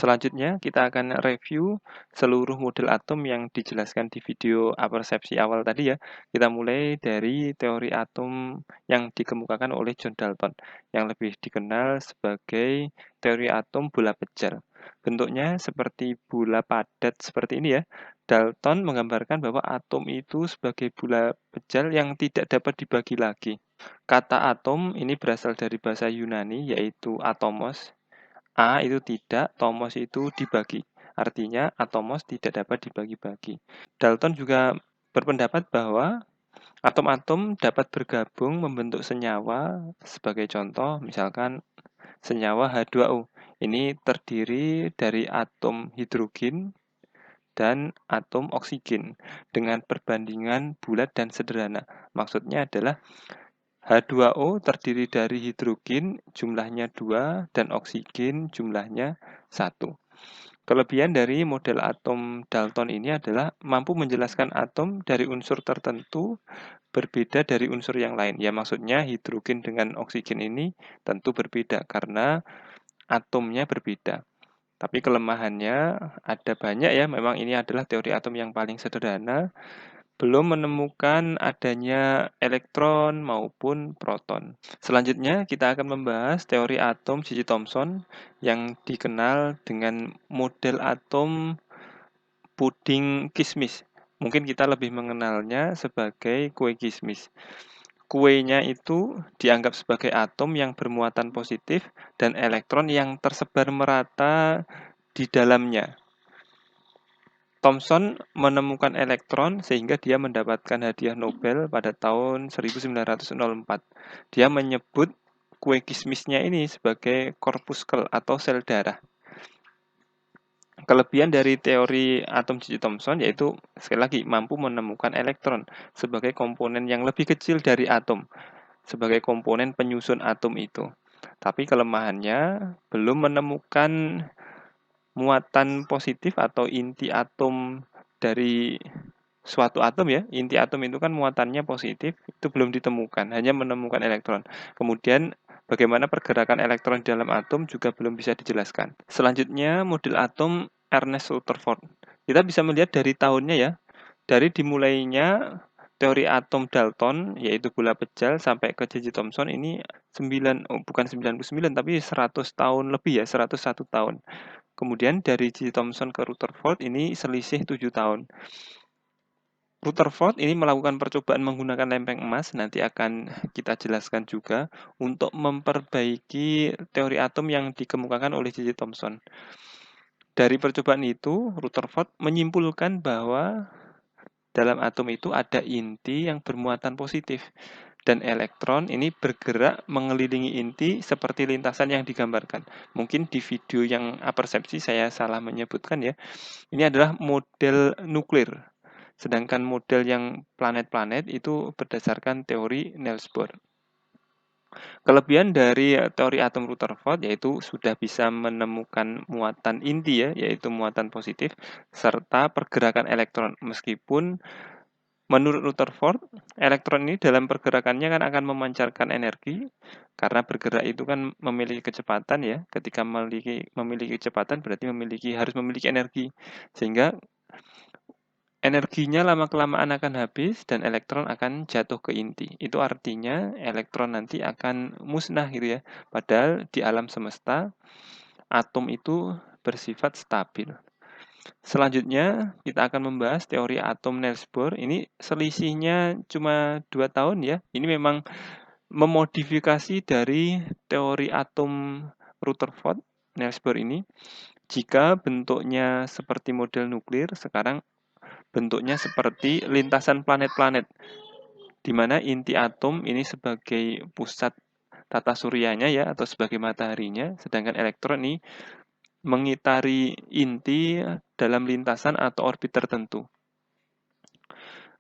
Selanjutnya, kita akan review seluruh model atom yang dijelaskan di video apersepsi awal tadi ya. Kita mulai dari teori atom yang dikemukakan oleh John Dalton, yang lebih dikenal sebagai teori atom bola pejal. Bentuknya seperti bola padat seperti ini ya. Dalton menggambarkan bahwa atom itu sebagai bola pejal yang tidak dapat dibagi lagi. Kata atom ini berasal dari bahasa Yunani, yaitu atomos. A itu tidak, tomos itu dibagi. Artinya atomos tidak dapat dibagi-bagi. Dalton juga berpendapat bahwa atom-atom dapat bergabung membentuk senyawa. Sebagai contoh, misalkan senyawa H2O. Ini terdiri dari atom hidrogen dan atom oksigen dengan perbandingan bulat dan sederhana. Maksudnya adalah H2O terdiri dari hidrogen jumlahnya 2 dan oksigen jumlahnya 1. Kelebihan dari model atom Dalton ini adalah mampu menjelaskan atom dari unsur tertentu berbeda dari unsur yang lain. Ya maksudnya hidrogen dengan oksigen ini tentu berbeda karena atomnya berbeda. Tapi kelemahannya ada banyak ya, memang ini adalah teori atom yang paling sederhana, belum menemukan adanya elektron maupun proton. Selanjutnya, kita akan membahas teori atom J.J. Thomson yang dikenal dengan model atom puding kismis. Mungkin kita lebih mengenalnya sebagai kue kismis. Kuenya itu dianggap sebagai atom yang bermuatan positif dan elektron yang tersebar merata di dalamnya. Thomson menemukan elektron sehingga dia mendapatkan hadiah Nobel pada tahun 1904. Dia menyebut kue kismisnya ini sebagai korpuskel atau sel darah. Kelebihan dari teori atom J.J. Thomson yaitu sekali lagi mampu menemukan elektron sebagai komponen yang lebih kecil dari atom, sebagai komponen penyusun atom itu. Tapi kelemahannya belum menemukan muatan positif atau inti atom dari suatu atom ya. Inti atom itu kan muatannya positif, itu belum ditemukan, hanya menemukan elektron. Kemudian bagaimana pergerakan elektron di dalam atom juga belum bisa dijelaskan. Selanjutnya model atom Ernest Rutherford. Kita bisa melihat dari tahunnya ya. Dari dimulainya teori atom Dalton yaitu bola pejal sampai ke J.J. Thomson ini bukan 99 tapi 100 tahun lebih ya, 101 tahun. Kemudian dari J. Thomson ke Rutherford ini selisih 7 tahun. Rutherford ini melakukan percobaan menggunakan lempeng emas, nanti akan kita jelaskan juga, untuk memperbaiki teori atom yang dikemukakan oleh J. Thomson. Dari percobaan itu, Rutherford menyimpulkan bahwa dalam atom itu ada inti yang bermuatan positif. Dan elektron ini bergerak mengelilingi inti seperti lintasan yang digambarkan. Mungkin di video yang apersepsi saya salah menyebutkan ya. Ini adalah model nuklir. Sedangkan model yang planet-planet itu berdasarkan teori Niels Bohr. Kelebihan dari teori atom Rutherford yaitu sudah bisa menemukan muatan inti ya, yaitu muatan positif, serta pergerakan elektron. Meskipun menurut Rutherford, elektron ini dalam pergerakannya kan akan memancarkan energi, karena bergerak itu kan memiliki kecepatan ya. Ketika memiliki kecepatan berarti harus memiliki energi. Sehingga energinya lama-kelamaan akan habis dan elektron akan jatuh ke inti. Itu artinya elektron nanti akan musnah gitu ya. Padahal di alam semesta, atom itu bersifat stabil. Selanjutnya, kita akan membahas teori atom Niels Bohr. Ini selisihnya cuma 2 tahun ya. Ini memang memodifikasi dari teori atom Rutherford, Niels Bohr ini. Jika bentuknya seperti model nuklir, sekarang bentuknya seperti lintasan planet-planet, di mana inti atom ini sebagai pusat tata suryanya ya, atau sebagai mataharinya, sedangkan elektron ini mengitari inti dalam lintasan atau orbit tertentu.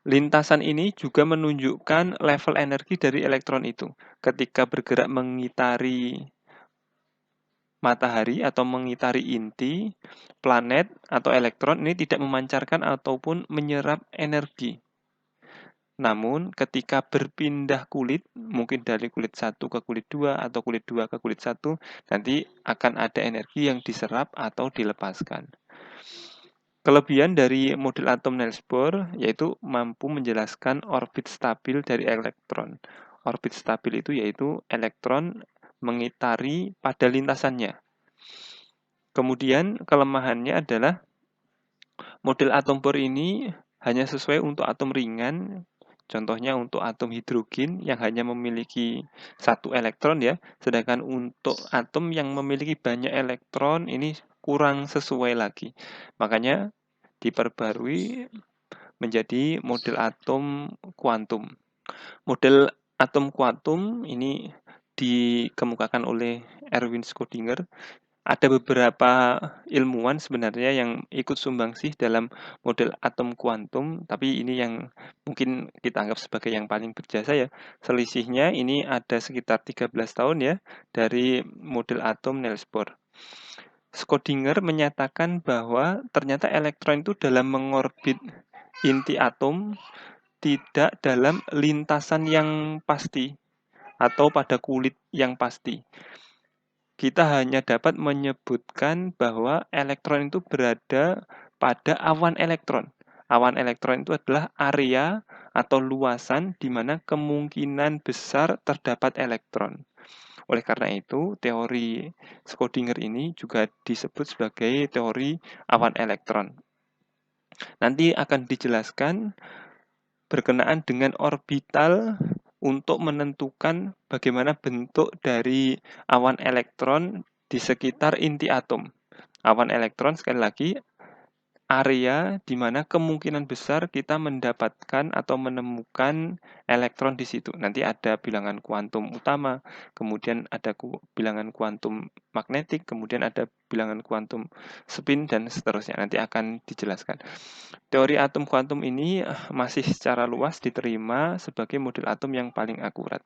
Lintasan ini juga menunjukkan level energi dari elektron itu. Ketika bergerak mengitari matahari atau mengitari inti, planet atau elektron ini tidak memancarkan ataupun menyerap energi. Namun ketika berpindah kulit, mungkin dari kulit 1 ke kulit 2 atau kulit 2 ke kulit 1, nanti akan ada energi yang diserap atau dilepaskan. Kelebihan dari model atom Niels Bohr yaitu mampu menjelaskan orbit stabil dari elektron. Orbit stabil itu yaitu elektron mengitari pada lintasannya. Kemudian kelemahannya adalah model atom Bohr ini hanya sesuai untuk atom ringan, contohnya untuk atom hidrogen yang hanya memiliki satu elektron ya, sedangkan untuk atom yang memiliki banyak elektron ini kurang sesuai lagi. Makanya diperbarui menjadi model atom kuantum. Model atom kuantum ini dikemukakan oleh Erwin Schrödinger. Ada beberapa ilmuwan sebenarnya yang ikut sumbangsih dalam model atom kuantum, tapi ini yang mungkin kita anggap sebagai yang paling berjasa ya. Selisihnya ini ada sekitar 13 tahun ya dari model atom Niels Bohr. Schrödinger menyatakan bahwa ternyata elektron itu dalam mengorbit inti atom tidak dalam lintasan yang pasti atau pada kulit yang pasti. Kita hanya dapat menyebutkan bahwa elektron itu berada pada awan elektron. Awan elektron itu adalah area atau luasan di mana kemungkinan besar terdapat elektron. Oleh karena itu, teori Schrödinger ini juga disebut sebagai teori awan elektron. Nanti akan dijelaskan berkenaan dengan orbital untuk menentukan bagaimana bentuk dari awan elektron di sekitar inti atom. Awan elektron sekali lagi area di mana kemungkinan besar kita mendapatkan atau menemukan elektron di situ. Nanti ada bilangan kuantum utama, kemudian ada bilangan kuantum magnetik, kemudian ada bilangan kuantum spin, dan seterusnya. Nanti akan dijelaskan. Teori atom kuantum ini masih secara luas diterima sebagai model atom yang paling akurat.